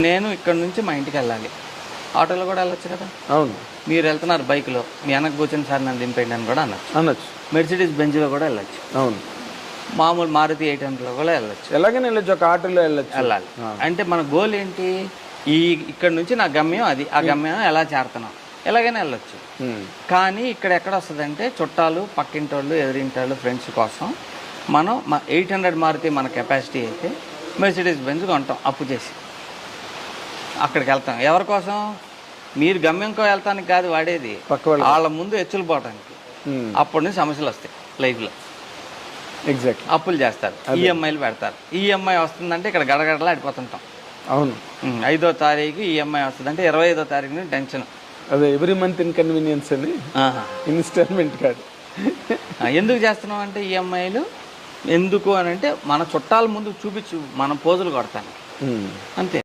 నేను ఇక్కడ నుంచి మా ఇంటికి వెళ్ళాలి, ఆటోలో కూడా వెళ్ళొచ్చు కదా. అవును, మీరు వెళ్తున్నారు బైక్లో, మీ వెనక కూర్చొని సార్ నన్ను దింపేయండి అని కూడా అనొచ్చు. మెర్సిడీస్ బెంజ్లో కూడా వెళ్ళొచ్చు. అవును, మామూలు మారుతి 800లో కూడా వెళ్ళొచ్చు. ఎలాగైనా వెళ్ళొచ్చు, ఒక ఆటోలో వెళ్ళాలి. అంటే మన గోల్ ఏంటి, ఇక్కడ నుంచి నా గమ్యం అది, ఆ గమ్యం ఎలా చేరుతున్నాం, ఎలాగైనా వెళ్ళొచ్చు. కానీ ఇక్కడ ఎక్కడ వస్తుందంటే చుట్టాలు, పక్కింటోళ్ళు, ఎదురింటోళ్ళు, ఫ్రెండ్స్ కోసం మనం 800 మారుతి మన కెపాసిటీ అయితే మెర్సిడీస్ బెంజ్ కొంటాం అప్పు చేసి, అక్కడికి వెళ్తాం. ఎవరి కోసం? మీరు గమ్యంకో వెళ్తానికి కాదు వాడేది, వాళ్ళ ముందు ఎచ్చులు పోవడానికి. అప్పటి నుంచి సమస్యలు వస్తాయి లైఫ్లో. ఎగ్జాక్ట్, అప్పులు చేస్తారు, ఈఎంఐలు పెడతారు. ఈఎంఐ వస్తుందంటే ఇక్కడ గడగడలా ఆడిపోతుంటాం. అవును, 5వ తారీఖు ఈఎంఐ వస్తుందంటే 25వ తారీఖు నుంచి టెన్షన్. అదే ఎవ్రీ మంత్ ఇన్కన్వీనియన్స్ అని ఇన్స్టాల్మెంట్ కాదు. ఎందుకు చేస్తున్నాం అంటే ఈఎంఐలు ఎందుకు అని అంటే మన చుట్టాల ముందు చూపించు మనం పోజులు కొడతాను అంతే.